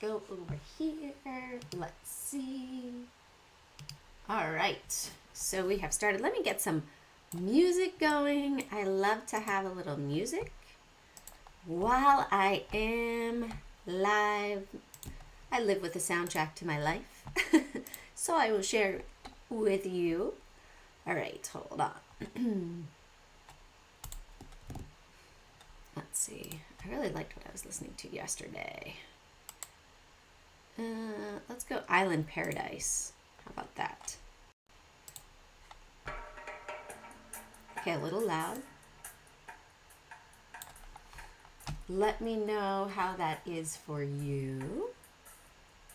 go over here. Let's see. All right, so we have started. Let me get some music going. I love to have a little music while I am live. I live with a soundtrack to my life, so I will share it with you. All right, hold on. Let's see. I really liked what I was listening to yesterday. Let's go Island Paradise. How about that? Okay, a little loud. Let me know how that is for you.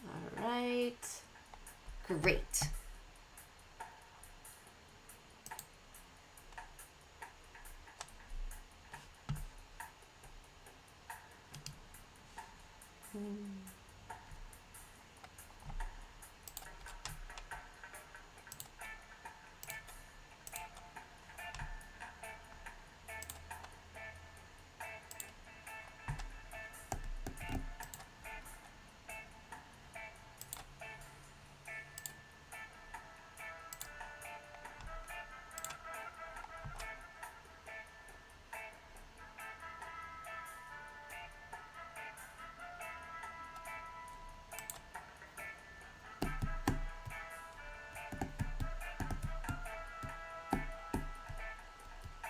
All right. Great.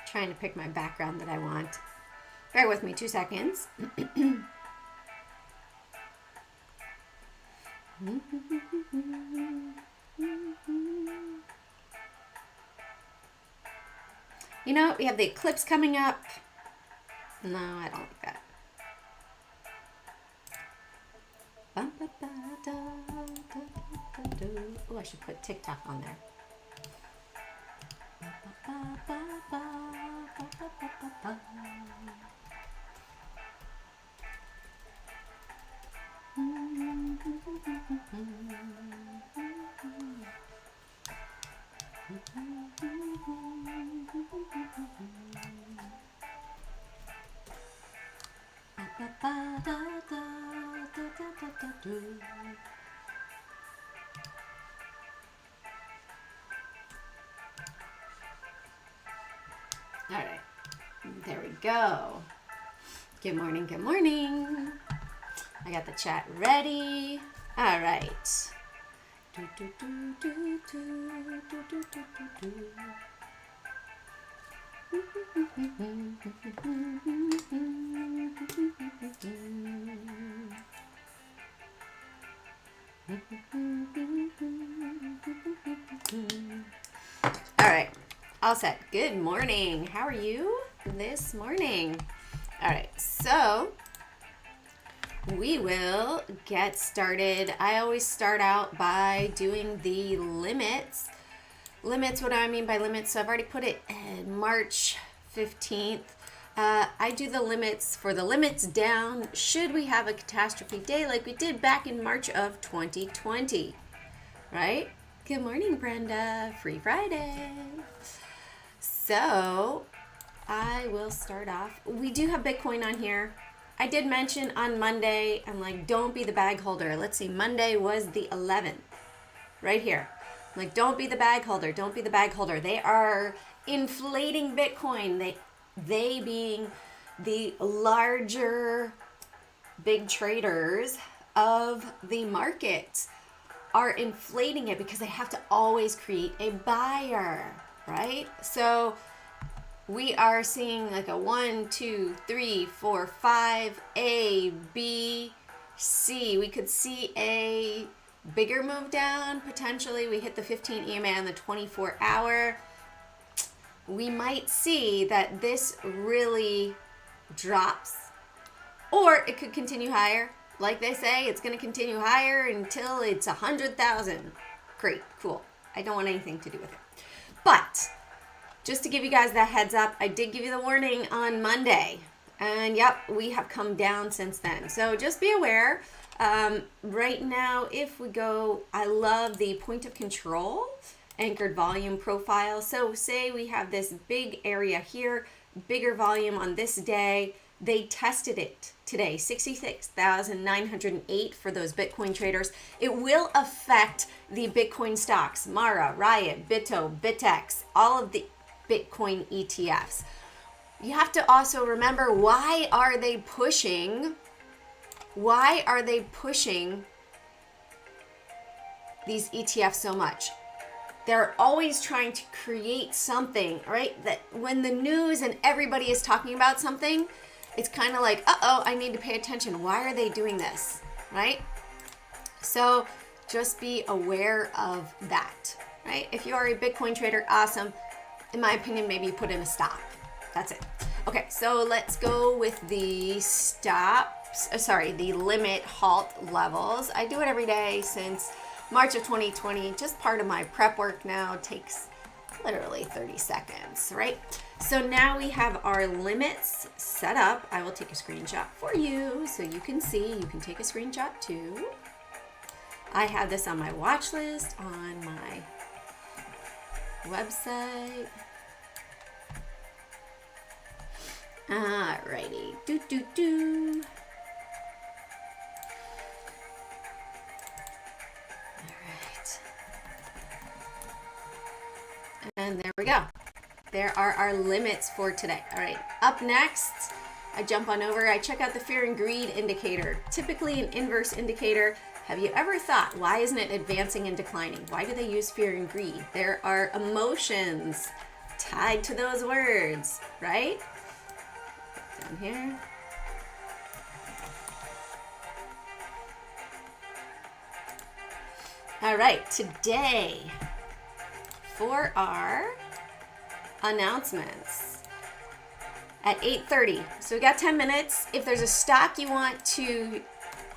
Trying to pick my background that I want. Bear with me 2 seconds. You know, we have the eclipse coming up. No, I don't like that. Oh, I should put TikTok on there. All right, there we go. Good morning, good morning. I got the chat ready. All right. All right, all set. Good morning. How are you this morning? All right, so we will get started. I always start out by doing the limits. Limits, what do I mean by limits? So I've already put it in March 15th. I do the limits for the limits down should we have a catastrophe day like we did back in March of 2020, right? Good morning, Brenda. Free Friday. So I will start off. We do have Bitcoin on here. I did mention on Monday, I'm like, don't be the bag holder. Let's see, Monday was the 11th, right here. I'm like, don't be the bag holder. Don't be the bag holder. They are inflating Bitcoin. They being the larger big traders of the market are inflating it because they have to always create a buyer, right? So we are seeing like a 1, 2, 3, 4, 5, A, B, C. We could see a bigger move down. Potentially we hit the 15 EMA on the 24 hour. We might see that this really drops, or it could continue higher. Like they say, it's going to continue higher until it's 100,000. Great, cool. I don't want anything to do with it. But just to give you guys that heads up, I did give you the warning on Monday. And yep, we have come down since then. So just be aware. Right now, if we go, I love the point of control anchored volume profile. So say we have this big area here, bigger volume on this day. They tested it today, 66,908 for those Bitcoin traders. It will affect the Bitcoin stocks, Mara, Riot, Bitto, Bitex, all of the Bitcoin ETFs. You have to also remember, why are they pushing these ETFs so much? They're always trying to create something, right? That when the news and everybody is talking about something, it's kind of like, uh-oh, I need to pay attention. Why are they doing this, right? So just be aware of that, right? If you are a Bitcoin trader, awesome. In my opinion, maybe you put in a stop. That's it. Okay, so let's go with the the limit halt levels. I do it every day since March of 2020. Just part of my prep work now. It takes literally 30 seconds, right? So now we have our limits set up. I will take a screenshot for you so you can see. You can take a screenshot too. I have this on my watch list on my website. Alrighty. Alright. And there we go. There are our limits for today. All right, up next, I jump on over, I check out the fear and greed indicator, typically an inverse indicator. Have you ever thought, why isn't it advancing and declining? Why do they use fear and greed? There are emotions tied to those words, right? Down here. All right, today for our announcements at 8:30. So we got 10 minutes. If there's a stock you want to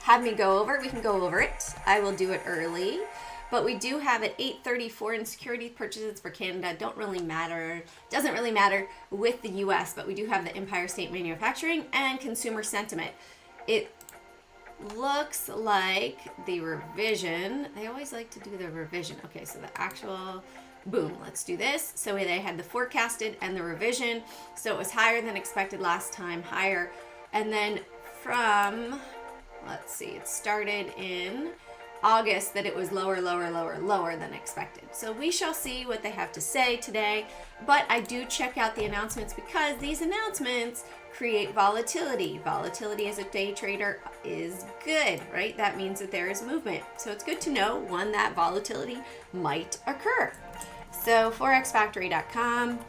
have me go over, we can go over it. I will do it early. But we do have at 8:30 foreign securities purchases for Canada. Doesn't really matter with the US, but we do have the Empire State Manufacturing and consumer sentiment. It looks like the revision, they always like to do the revision. Okay, so the actual, boom, let's do this. So they had the forecasted and the revision. So it was higher than expected last time, higher. And then from, let's see, it started in August that it was lower than expected. So we shall see what they have to say today. But I do check out the announcements because these announcements create volatility. Volatility as a day trader is good, right? That means that there is movement. So it's good to know when that volatility might occur. So forexfactory.com,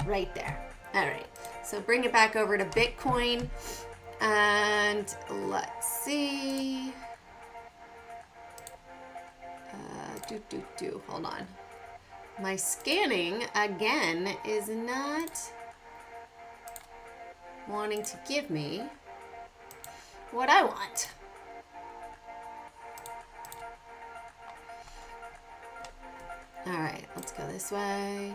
right there. All right, so bring it back over to Bitcoin and let's see. Hold on. My scanning again is not wanting to give me what I want. All right, let's go this way.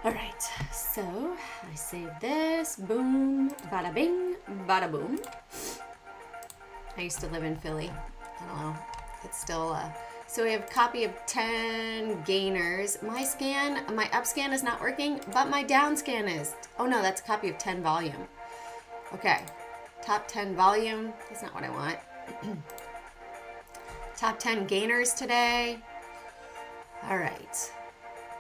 All right, so I save this. Boom, bada bing, bada boom. I used to live in Philly. I don't know. It's still so we have a copy of 10 gainers. My up scan is not working, but my down scan is. Oh no, that's a copy of 10 volume. Okay, top 10 volume. That's not what I want. Top 10 gainers today. All right.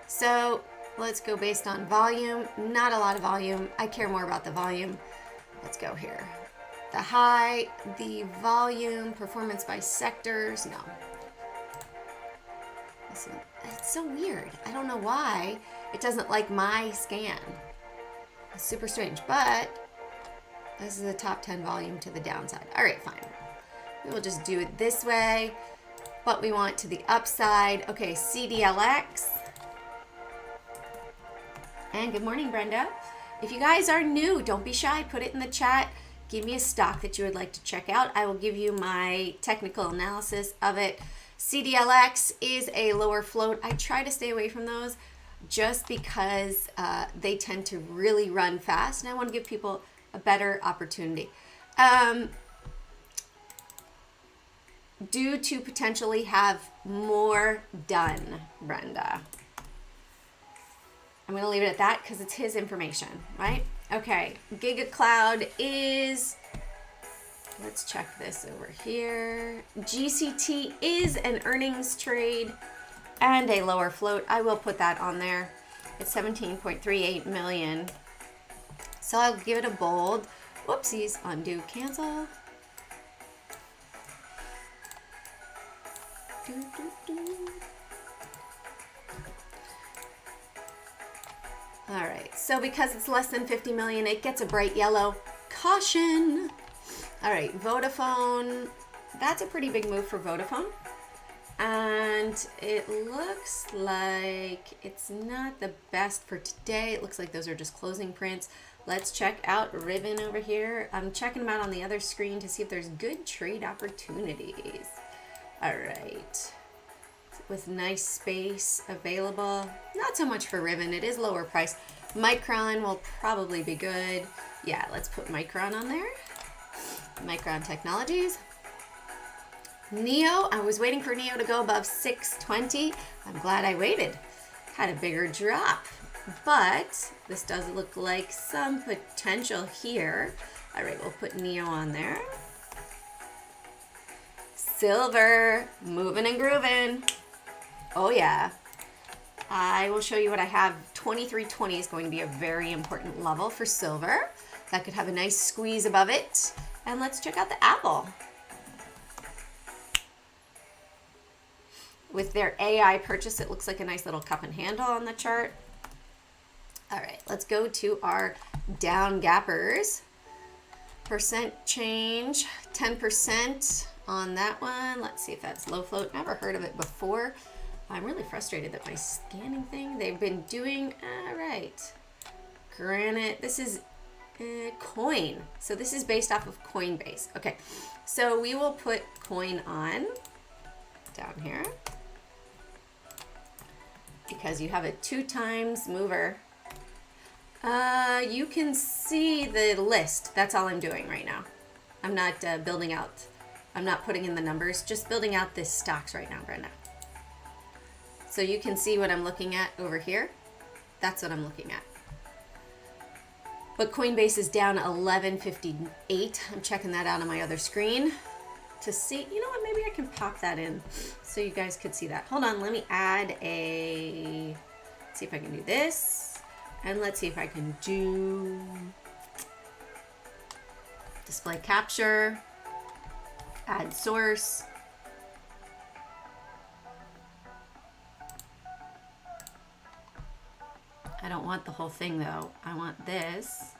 So let's go based on volume. Not a lot of volume. I care more about the volume. Let's go here. The high, the volume, performance by sectors. No. Listen, it's so weird. I don't know why it doesn't like my scan. It's super strange, but this is the top 10 volume to the downside. All right, fine. We will just do it this way, but we want to the upside. Okay, CDLX. And good morning, Brenda. If you guys are new, don't be shy. Put it in the chat. Give me a stock that you would like to check out. I will give you my technical analysis of it. CDLX is a lower float. I try to stay away from those just because they tend to really run fast, and I want to give people a better opportunity. Due to potentially have more done, Brenda. I'm going to leave it at that because it's his information, right? Okay, Giga Cloud is, let's check this over here. GCT is an earnings trade and a lower float. I will put that on there. It's 17.38 million. So I'll give it a bold. Whoopsies, undo, cancel. All right, so because it's less than 50 million, it gets a bright yellow. Caution. All right, Vodafone. That's a pretty big move for Vodafone. And it looks like it's not the best for today. It looks like those are just closing prints. Let's check out Ribbon over here. I'm checking them out on the other screen to see if there's good trade opportunities. All right. With nice space available. Not so much for Ribbon. It is lower price. Micron will probably be good. Yeah, let's put Micron on there. Micron Technologies. Neo, I was waiting for Neo to go above 620. I'm glad I waited. Had a bigger drop, but this does look like some potential here. All right, we'll put Neo on there. Silver, moving and grooving. Oh yeah. I will show you what I have. 2320 is going to be a very important level for silver. That could have a nice squeeze above it. And let's check out the Apple. With their AI purchase, it looks like a nice little cup and handle on the chart. All right, let's go to our down gappers. Percent change, 10% on that one. Let's see if that's low float. Never heard of it before. I'm really frustrated that my scanning thing, they've been doing, all right. Granite, this is Coin. So this is based off of Coinbase. Okay, so we will put Coin on down here. Because you have a 2 times mover. You can see the list. That's all I'm doing right now. I'm not building out. I'm not putting in the numbers. Just building out the stocks right now, Brenda. So you can see what I'm looking at over here. That's what I'm looking at. But Coinbase is down 11.58. I'm checking that out on my other screen to see. You know what? Maybe I can pop that in so you guys could see that. Hold on. Let me add a. Let's see if I can do this. And let's see if I can do display capture, add source. I don't want the whole thing though. I want this.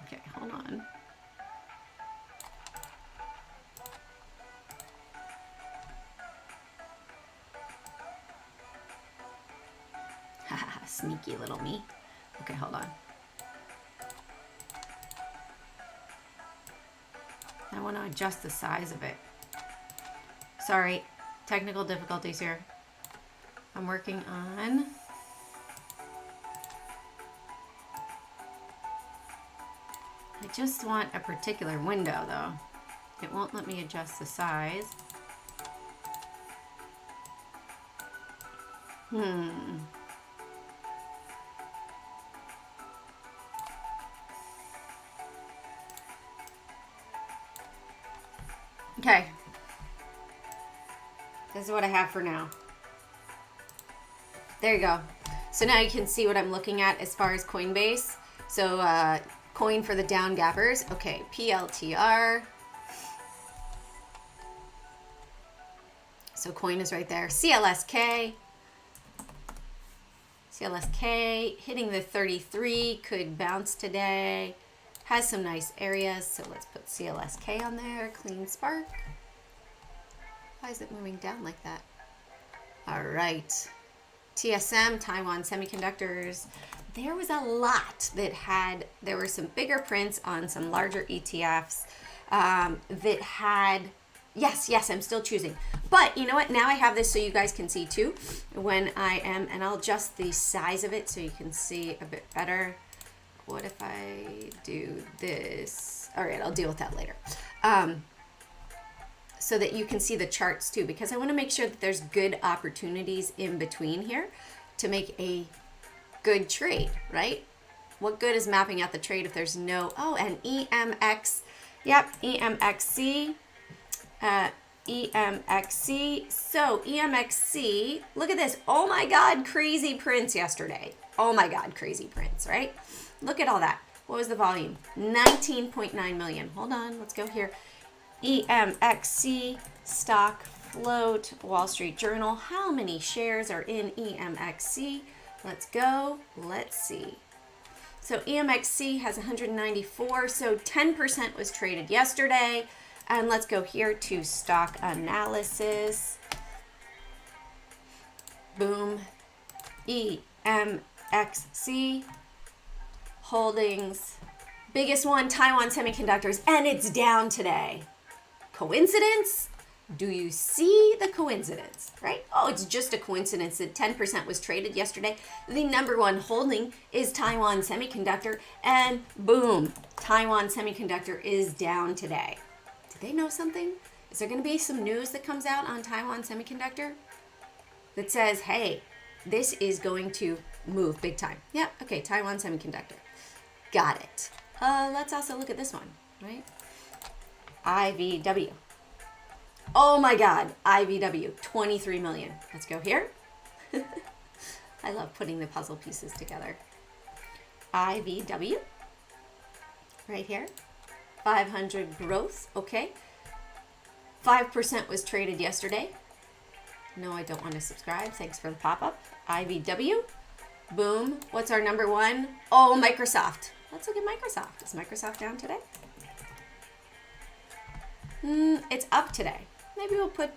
Okay, hold on. Haha, sneaky little me. Okay, hold on. I want to adjust the size of it. Sorry, technical difficulties here. I'm working on. I just want a particular window though. It won't let me adjust the size. Okay. This is what I have for now. There you go. So now you can see what I'm looking at as far as Coinbase. So coin for the down gappers. Okay, PLTR. So coin is right there. CLSK. CLSK hitting the 33 could bounce today. Has some nice areas, so let's put CLSK on there. Clean spark. Why is it moving down like that? All right. TSM, Taiwan Semiconductors. There was a lot that had, there were some bigger prints on some larger ETFs that had, yes, I'm still choosing. But you know what? Now I have this so you guys can see too when I am, and I'll adjust the size of it so you can see a bit better. What if I do this? All right, I'll deal with that later. so that you can see the charts too, because I want to make sure that there's good opportunities in between here to make a good trade, right? What good is mapping out the trade if there's no, oh, and EMX, yep, EMXC, EMXC. So EMXC, look at this. Oh my God, crazy prints yesterday. Oh my God, crazy prints, right? Look at all that. What was the volume? 19.9 million. Hold on, let's go here. EMXC, stock float, Wall Street Journal. How many shares are in EMXC? Let's go. Let's see. So EMXC has 194, so 10% was traded yesterday. And let's go here to stock analysis. Boom. EMXC holdings. Biggest one, Taiwan Semiconductors, and it's down today. Coincidence? Do you see the coincidence, right? Oh, it's just a coincidence that 10% was traded yesterday. The number one holding is Taiwan Semiconductor, and boom, Taiwan Semiconductor is down today. Did they know something? Is there going to be some news that comes out on Taiwan Semiconductor that says, hey, this is going to move big time? Yeah, okay, Taiwan Semiconductor. Got it. Let's also look at this one, right? IVW. Oh my God, IVW, 23 million. Let's go here. I love putting the puzzle pieces together. IVW, right here. 500 growth, okay. 5% was traded yesterday. No, I don't want to subscribe. Thanks for the pop-up. IVW, boom. What's our number one? Oh, Microsoft. Let's look at Microsoft. Is Microsoft down today? It's up today. Maybe we'll put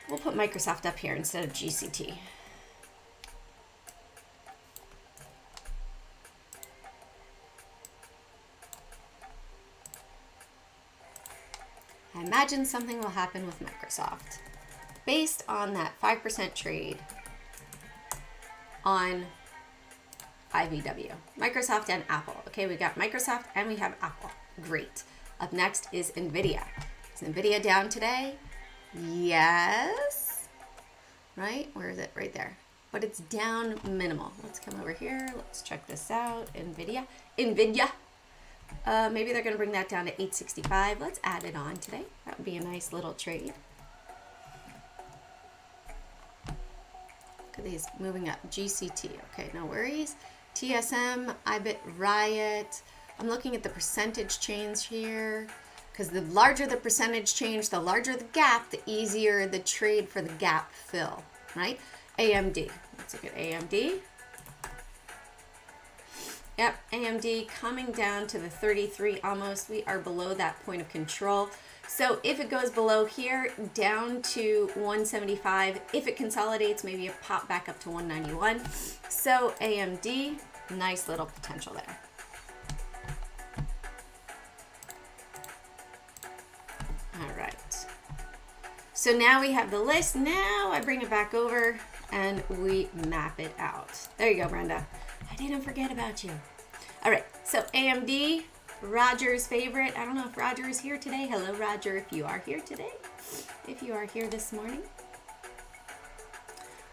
Microsoft up here instead of GCT. I imagine something will happen with Microsoft based on that 5% trade on IVW. Microsoft and Apple. Okay, we got Microsoft and we have Apple. Great. Up next is NVIDIA. Is NVIDIA down today? Yes. Right? Where is it? Right there. But it's down minimal. Let's come over here. Let's check this out. NVIDIA. Maybe they're going to bring that down to 865. Let's add it on today. That would be a nice little trade. Look at these moving up. GCT. Okay, no worries. TSM, IBIT, Riot. I'm looking at the percentage change here, because the larger the percentage change, the larger the gap, the easier the trade for the gap fill, right? AMD. Let's look at AMD. Yep, AMD coming down to the 33 almost. We are below that point of control. So if it goes below here, down to 175, if it consolidates, maybe a pop back up to 191. So AMD, nice little potential there. All right. So now we have the list. Now I bring it back over and we map it out. There you go, Brenda. I didn't forget about you. All right, so AMD, Roger's favorite. I don't know if Roger is here today. Hello, Roger, if you are here today. If you are here this morning.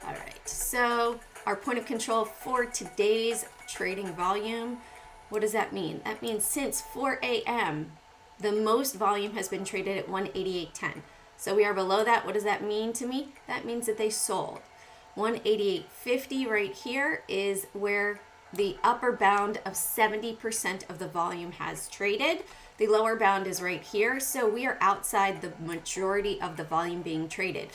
All right, so our point of control for today's trading volume, what does that mean? That means since 4 a.m., the most volume has been traded at 188.10. So we are below that. What does that mean to me? That means that they sold. 188.50 right here is where the upper bound of 70% of the volume has traded. The lower bound is right here. So we are outside the majority of the volume being traded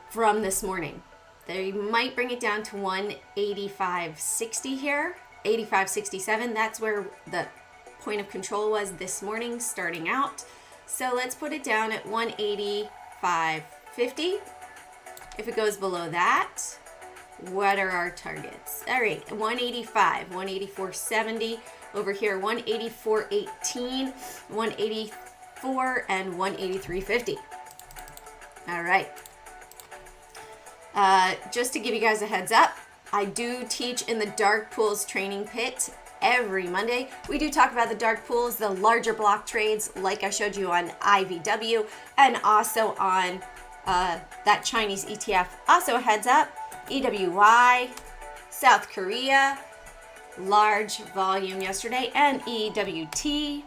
from this morning. They might bring it down to 185.60 here, 85.67. That's where the point of control was this morning starting out. So let's put it down at 185.50. If it goes below that, what are our targets? All right, 185, 184.70. Over here, 184.18, 184, and 183.50. All right. Just to give you guys a heads up, I do teach in the Dark Pools Training Pit every Monday. We do talk about the dark pools, the larger block trades, like I showed you on IVW, and also on that Chinese ETF. Also, a heads up, EWY, South Korea, large volume yesterday, and EWT,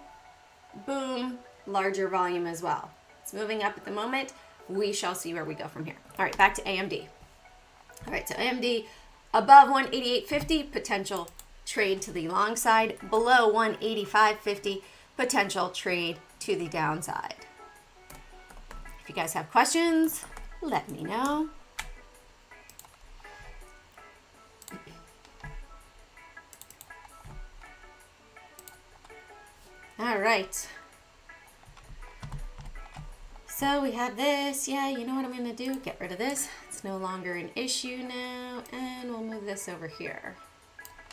boom, larger volume as well. It's moving up at the moment. We shall see where we go from here. All right, back to AMD. All right, so AMD above 188.50, potential trade to the long side. Below 185.50, potential trade to the downside. If you guys have questions, let me know. All right. So we have this. Yeah, you know what I'm going to do? Get rid of this. It's no longer an issue now. And we'll move this over here.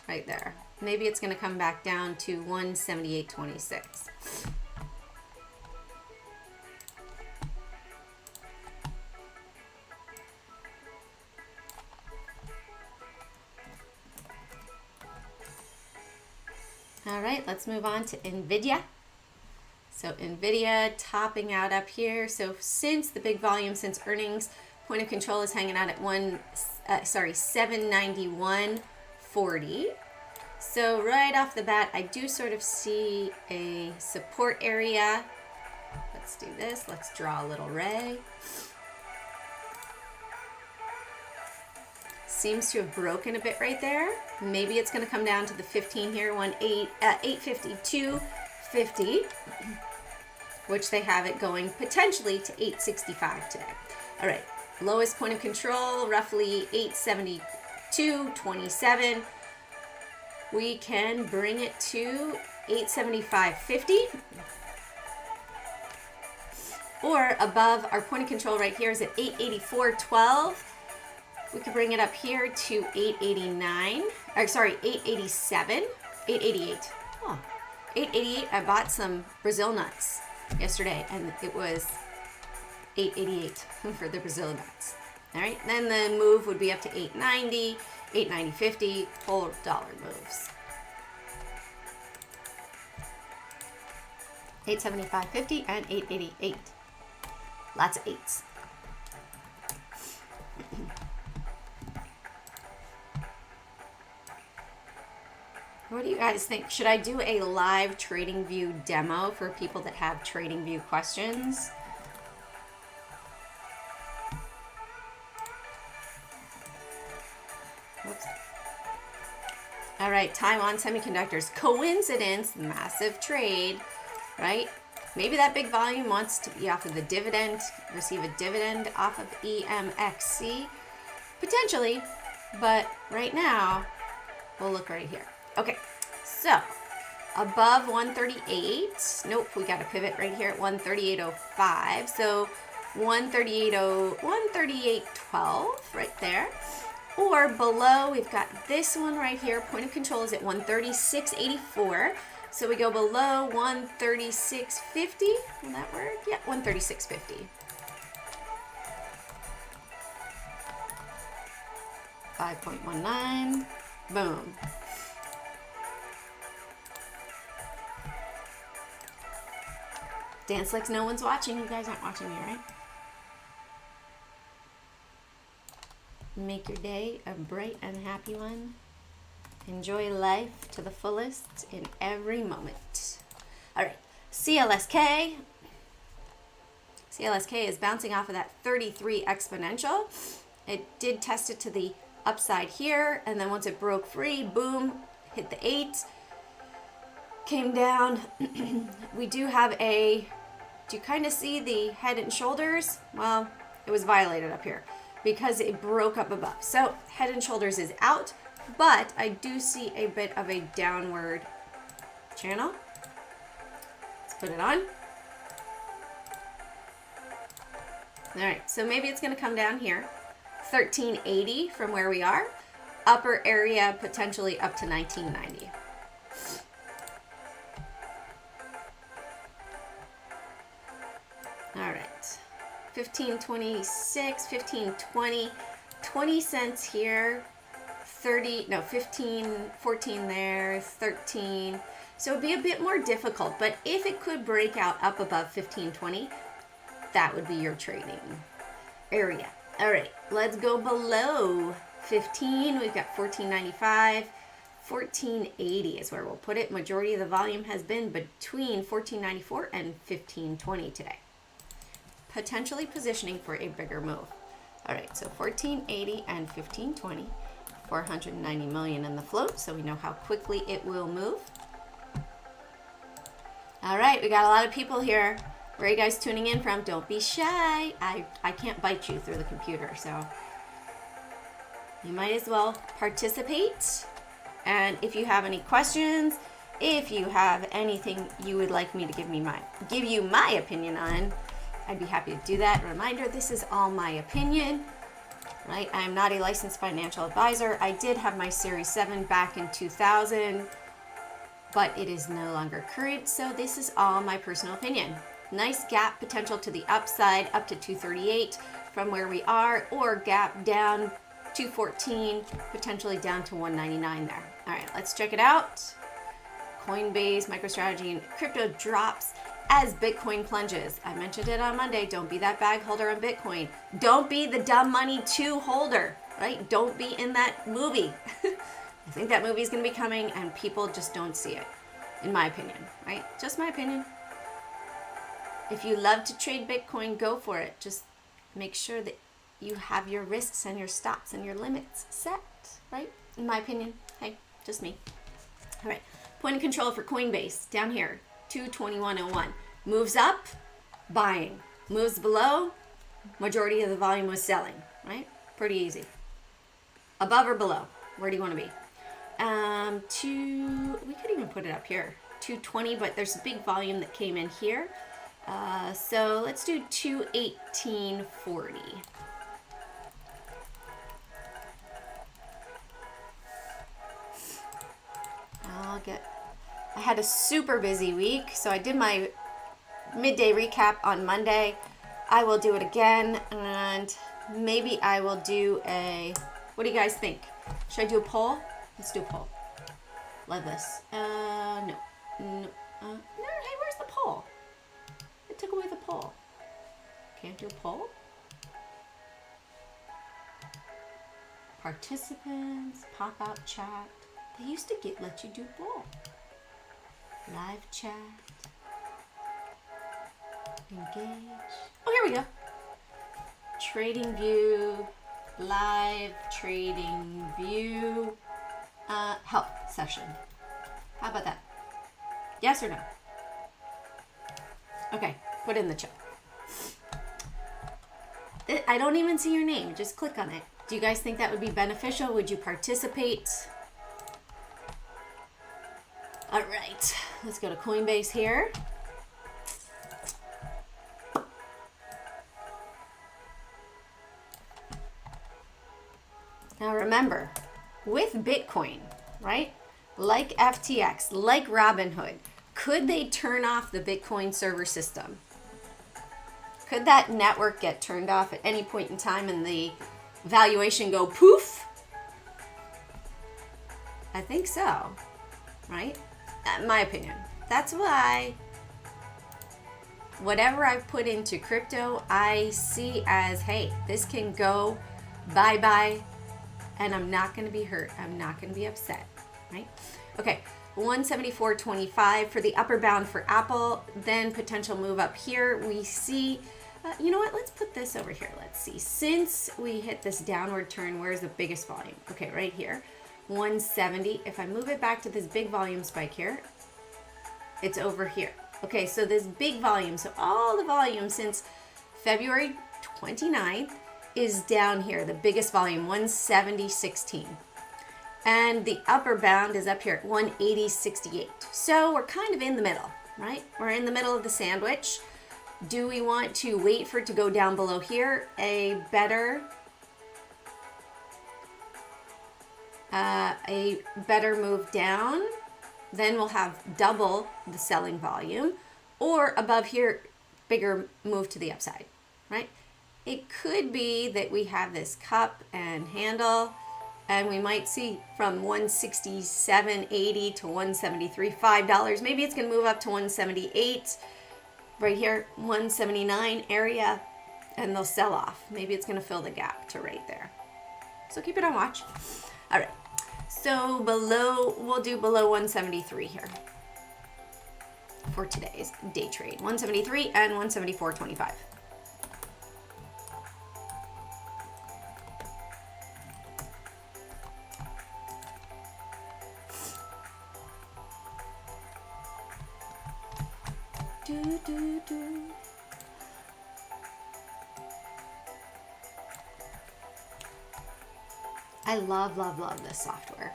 Right there. Maybe it's going to come back down to 178.26. All right, let's move on to NVIDIA. So NVIDIA topping out up here. So since the big volume, since earnings, point of control is hanging out at 791.40. So right off the bat, I do sort of see a support area. Let's do this. Let's draw a little ray. Seems to have broken a bit right there. Maybe it's going to come down to the 15 here, 852.50, which they have it going potentially to 865 today. All right, lowest point of control, roughly 872.27. We can bring it to 875.50. Or above, our point of control right here is at 884.12. We could bring it up here to 889, or sorry, 887, 888. Oh, 888, I bought some Brazil nuts yesterday, and it was 888 for the Brazil nuts. All right, then the move would be up to 890, 890.50, whole dollar moves. 875.50 and 888. Lots of eights. What do you guys think? Should I do a live TradingView demo for people that have TradingView questions? Whoops. All right, Taiwan Semiconductors. Coincidence, massive trade, right? Maybe that big volume wants to be off of the dividend, receive a dividend off of EMXC. Potentially, but right now, we'll look right here. Okay, so above 138, nope, we got a pivot right here at 138.05. So 138.12 right there. Or below, we've got this one right here. Point of control is at 136.84. So we go below 136.50. Will that work? Yeah, 136.50. 5.19. Boom. Dance like no one's watching. You guys aren't watching me, right? Make your day a bright and happy one. Enjoy life to the fullest in every moment. All right, CLSK. CLSK is bouncing off of that 33 exponential. It did test it to the upside here, and then once it broke free, boom, hit the 8. Came down. We do have a, do you kind of see the head and shoulders? Well, it was violated up here because it broke up above. So head and shoulders is out, but I do see a bit of a downward channel. Let's put it on. All right, so maybe it's going to come down here, 1380 from where we are. Upper area potentially up to 1990. All right, 1526, 1520, 20 cents here, 30, no, 15, 14 there, 13. So it'd be a bit more difficult, but if it could break out up above 15.20, that would be your trading area. All right, let's go below 15. We've got 14.95. 14.80 is where we'll put it. Majority of the volume has been between 14.94 and 15.20 today. Potentially positioning for a bigger move. All right, so 14.80 and 15.20. 490 million in the float, so we know how quickly it will move. All right, we got a lot of people here. Where are you guys tuning in from? Don't be shy. I can't bite you through the computer, so you might as well participate. And if you have any questions, if you have anything you would like me to give you my opinion on, I'd be happy to do that. Reminder, this is all my opinion, right? I am not a licensed financial advisor. I did have my Series 7 back in 2000, but it is no longer current, so this is all my personal opinion. Nice gap potential to the upside up to 238 from where we are, or gap down 214, potentially down to 199 there. All right, let's check it out. Coinbase, MicroStrategy, and crypto drops as Bitcoin plunges. I mentioned it on Monday. Don't be that bag holder on Bitcoin. Don't be the dumb money 2 holder, right? Don't be in that movie. I think that movie is going to be coming and people just don't see it, in my opinion, right? Just my opinion. If you love to trade Bitcoin, go for it. Just make sure that you have your risks and your stops and your limits set, right? In my opinion. Hey, just me. All right. Point of control for Coinbase down here, 221.01. Moves up, buying. Moves below, majority of the volume was selling, right? Pretty easy. Above or below? Where do you want to be? We could even put it up here, 220, but there's a big volume that came in here. So let's do 218.40. I had a super busy week, so I did my midday recap on Monday. I will do it again, and maybe I will do what do you guys think? Should I do a poll? Let's do a poll. Love this. No. Hey, where's the poll? It took away the poll. Can't do a poll? Participants, pop-out chat. They used to let you do poll. Live chat. Engage. Oh, here we go. Trading view. Live trading view. Help session. How about that? Yes or no? Okay, put it in the chat. I don't even see your name. Just click on it. Do you guys think that would be beneficial? Would you participate? All right, let's go to Coinbase here. Now remember, with Bitcoin, right? Like FTX, like Robinhood, could they turn off the Bitcoin server system? Could that network get turned off at any point in time and the valuation go poof? I think so, right? My opinion. That's why whatever I've put into crypto, I see as, hey, this can go bye-bye, and I'm not going to be hurt. I'm not going to be upset, right? Okay, 174.25 for the upper bound for Apple, then potential move up here. We see, you know what? Let's put this over here. Let's see. Since we hit this downward turn, where's the biggest volume? Okay, right here. 170. If I move it back to this big volume spike here, it's over here. Okay, so this big volume, so all the volume since February 29th is down here, the biggest volume, 170.16. And the upper bound is up here at 180.68. So we're kind of in the middle, right? We're in the middle of the sandwich. Do we want to wait for it to go down below here? A better move down, then we'll have double the selling volume, or above here, bigger move to the upside, right? It could be that we have this cup and handle, and we might see from 167.80 to 173, $5. Maybe it's going to move up to 178 right here, 179 area, and they'll sell off. Maybe it's going to fill the gap to right there. So keep it on watch. All right. So below, we'll do below 173 here for today's day trade. 173 and 174.25. I love, love, love this software.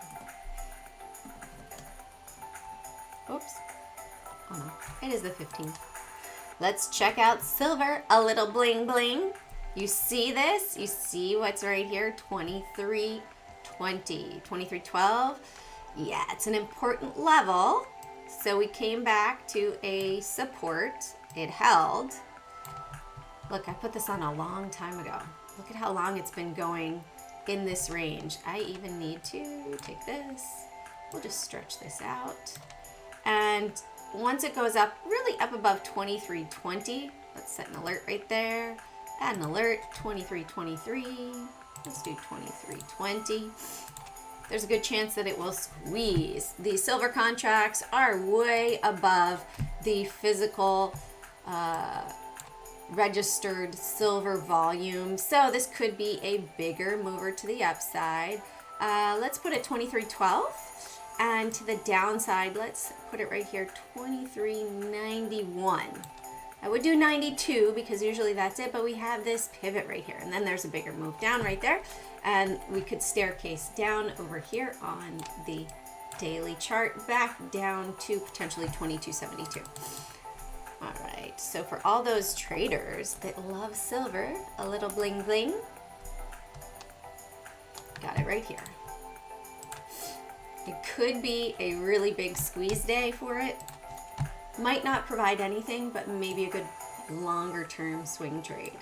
Oops. Oh no, it is the 15th. Let's check out silver, a little bling bling. You see this? You see what's right here? 23.20, 23.12. Yeah, it's an important level. So we came back to a support. It held. Look, I put this on a long time ago. Look at how long it's been going in this range. I even need to take this. We'll just stretch this out. And once it goes up, really up above 23.20, let's set an alert right there. Add an alert, 23.23. Let's do 23.20. There's a good chance that it will squeeze. The silver contracts are way above the physical registered silver volume. So this could be a bigger mover to the upside. Let's put it 23.12. And to the downside, let's put it right here, 23.91. I would do 92 because usually that's it, but we have this pivot right here. And then there's a bigger move down right there. And we could staircase down over here on the daily chart, back down to potentially 22.72. All right, so for all those traders that love silver, a little bling bling, got it right here. It could be a really big squeeze day for it. Might not provide anything, but maybe a good longer term swing trade.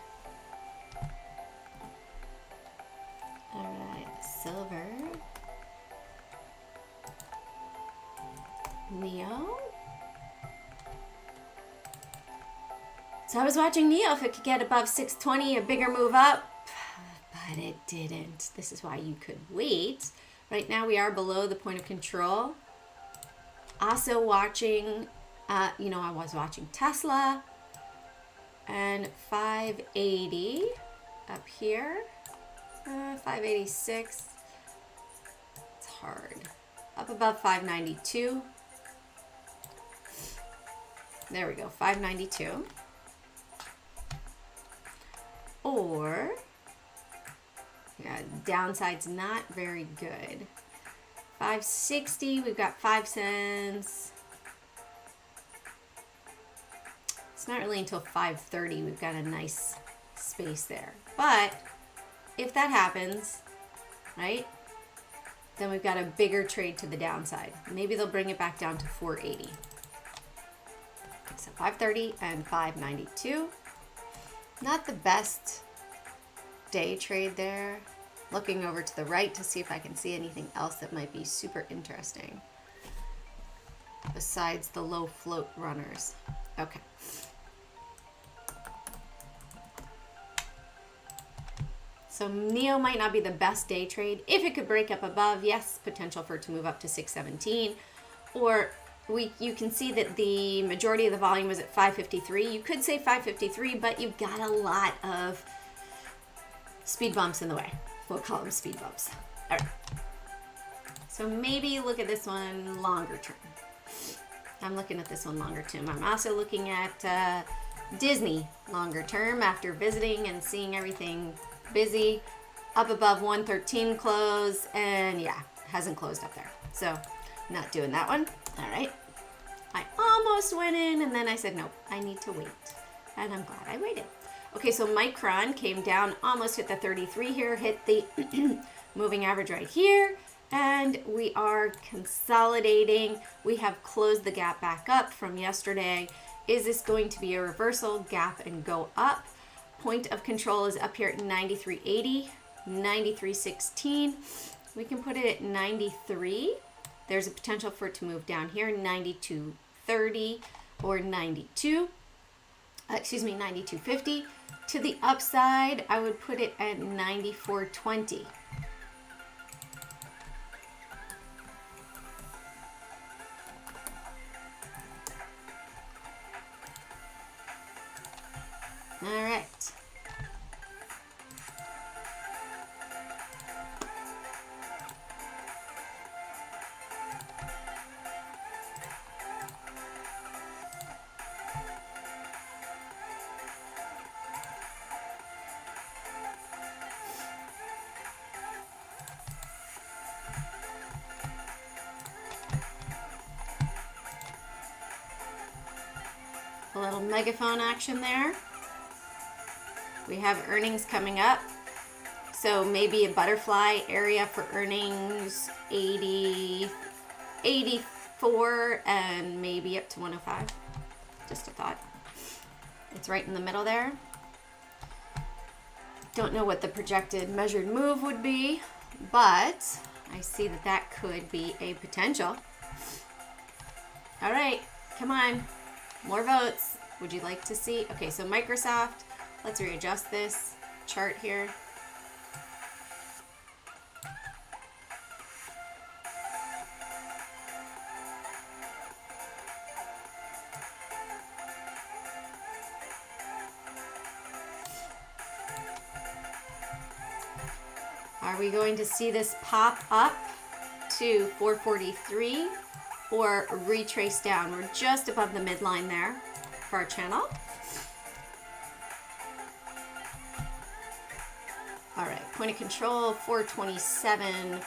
All right, silver, Neo. So I was watching Neo if it could get above 620, a bigger move up, but it didn't. This is why you could wait. Right now we are below the point of control. Also watching, I was watching Tesla and 580 up here, 586. It's hard. Up above 592. There we go, 592. Or, yeah, downside's not very good. 560, we've got 5 cents. It's not really until 530 we've got a nice space there. But if that happens, right, then we've got a bigger trade to the downside. Maybe they'll bring it back down to 480. So 530 and 592. Not the best day trade there. Looking over to the right to see if I can see anything else that might be super interesting besides the low float runners. Okay. So Neo might not be the best day trade. If it could break up above, yes, potential for it to move up to 617. Or you can see that the majority of the volume was at 553. You could say 553, but you've got a lot of speed bumps in the way. We'll call them speed bumps. All right. So maybe look at this one longer term. I'm looking at this one longer term. I'm also looking at Disney longer term after visiting and seeing everything busy. Up above 113 close, and yeah, hasn't closed up there. So not doing that one. All right. I almost went in, and then I said, nope, I need to wait. And I'm glad I waited. Okay, so Micron came down, almost hit the 33 here, hit the moving average right here, and we are consolidating. We have closed the gap back up from yesterday. Is this going to be a reversal, gap, and go up? Point of control is up here at 93.80, 93.16. We can put it at 93. There's a potential for it to move down here, 92.30 or 92.50. To the upside, I would put it at 94.20. All right. A little megaphone action there. We have earnings coming up. So maybe a butterfly area for earnings, 80, 84, and maybe up to 105. Just a thought. It's right in the middle there. Don't know what the projected measured move would be, but I see that that could be a potential. All right, come on. More votes. Would you like to see? Okay, so Microsoft, let's readjust this chart here. Are we going to see this pop up to 443 or retrace down? We're just above the midline there for our channel. All right, point of control, 427,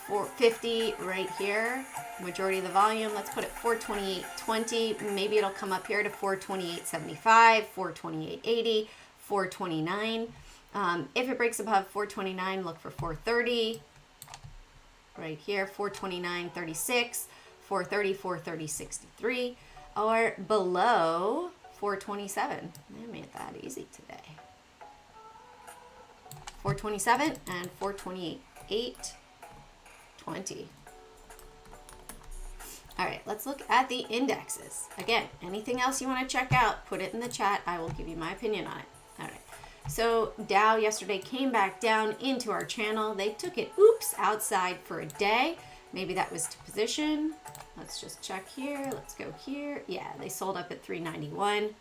450 right here. Majority of the volume, let's put it 428.20. Maybe it'll come up here to 428.75, 428.80, 429. If it breaks above 429, look for 430. Right here, 429.36, 430, 430.63, or below 427. They made that easy today. 427 and 428.820. All right, let's look at the indexes. Again, anything else you want to check out, put it in the chat. I will give you my opinion on it. All right. So Dow yesterday came back down into our channel. They took it, oops, outside for a day. Maybe that was to position. Let's just check here. Let's go here. Yeah, they sold up at 391.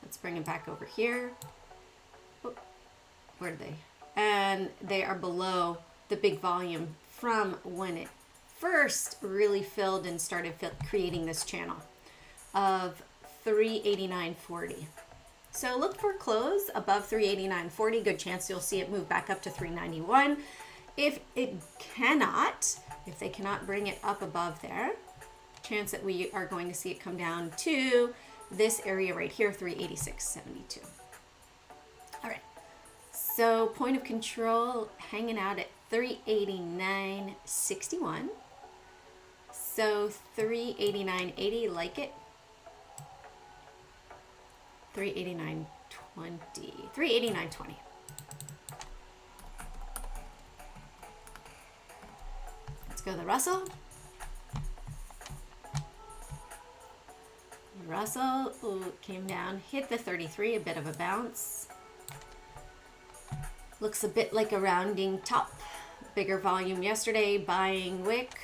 Let's bring it back over here. Oh, where are they? And they are below the big volume from when it first really filled and started creating this channel of 389.40. So look for close above 389.40. Good chance you'll see it move back up to 391. If they cannot bring it up above there, chance that we are going to see it come down to this area right here, 386.72. All right. So point of control hanging out at 389.61. So 389.80, like it. 389.20. 389.20. Let's go to the Russell. Russell came down, hit the 33, a bit of a bounce. Looks a bit like a rounding top. Bigger volume yesterday, buying wick.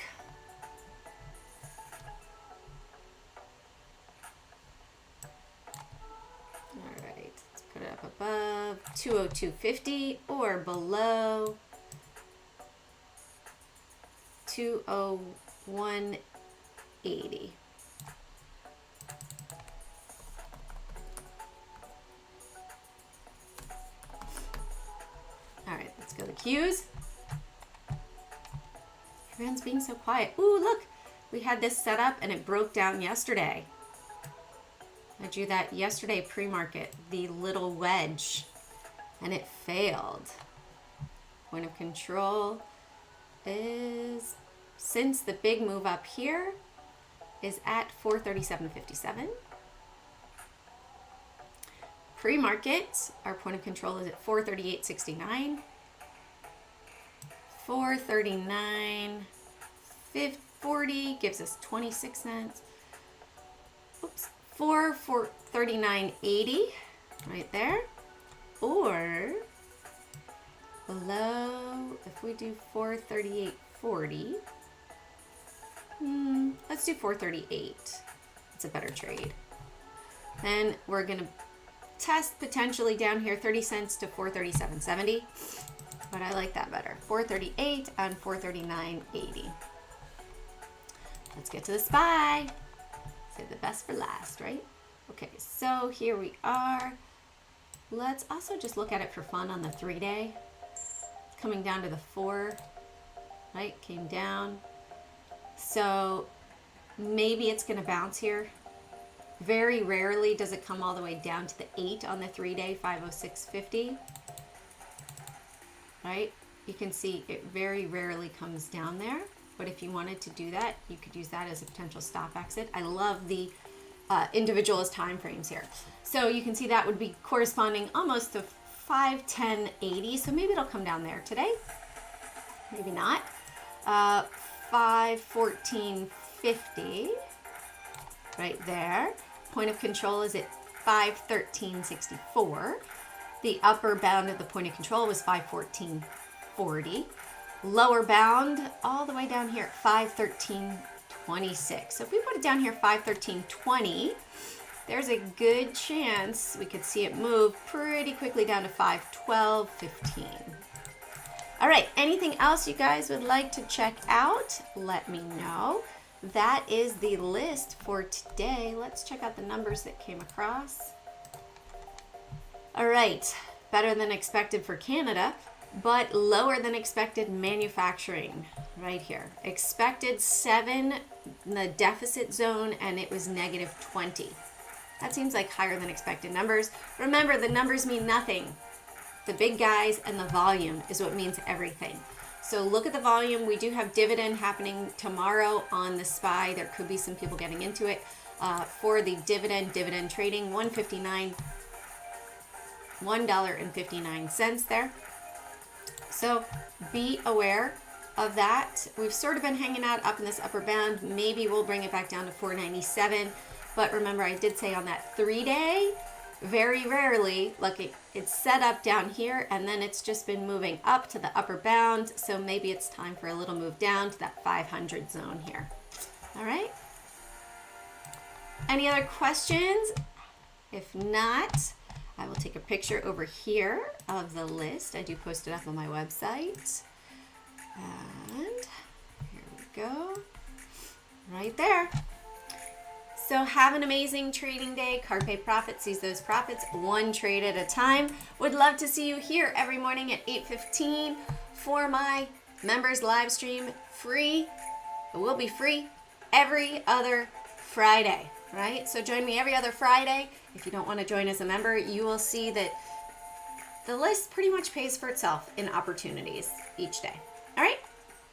All right, let's put it up above 202.50 or below 201.80. All right, let's go to Qs. Everyone's being so quiet. Ooh, look, we had this set up and it broke down yesterday. I drew that yesterday pre-market, the little wedge, and it failed. Point of control is, since the big move up here, is at 437.57. Pre-market, our point of control is at 438.69. 439.40 gives us 26 cents. Oops, 439.80 right there. Or below, if we do 438.40, let's do 438. It's a better trade. Then we're gonna test potentially down here 30 cents to 437.70, but I like that better. 438 and 439.80. Let's get to the SPY. Save the best for last, right? Okay, so here we are. Let's also just look at it for fun on the 3-day. It's coming down to the 4, right? Came down. So maybe it's gonna bounce here. Very rarely does it come all the way down to the 8 on the 3-day, 506.50. Right? You can see it very rarely comes down there. But if you wanted to do that, you could use that as a potential stop exit. I love the individualist time frames here. So you can see that would be corresponding almost to 510.80. So maybe it'll come down there today. Maybe not. 514.50 right there. Point of control is at 513.64. The upper bound of the point of control was 514.40. Lower bound all the way down here at 513.26. So if we put it down here 513.20, there's a good chance we could see it move pretty quickly down to 512.15. All right, anything else you guys would like to check out? Let me know. That is the list for today. Let's check out the numbers that came across. All right, better than expected for Canada, but lower than expected manufacturing right here. Expected 7 in the deficit zone, and it was negative 20. That seems like higher than expected numbers. Remember, the numbers mean nothing. The big guys and the volume is what means everything. So look at the volume. We do have dividend happening tomorrow on the SPY. There could be some people getting into it for the dividend trading, $1.59 there. So be aware of that. We've sort of been hanging out up in this upper bound. Maybe we'll bring it back down to 497. But remember, I did say on that 3-day, very rarely, look, it's set up down here, and then it's just been moving up to the upper bound. So maybe it's time for a little move down to that 500 zone here. All right. Any other questions? If not, I will take a picture over here of the list. I do post it up on my website. And here we go. Right there. So have an amazing trading day. Card Pay Profit sees those profits one trade at a time. Would love to see you here every morning at 8:15 for my members live stream. Free. It will be free every other Friday, right? So join me every other Friday. If you don't want to join as a member, you will see that the list pretty much pays for itself in opportunities each day.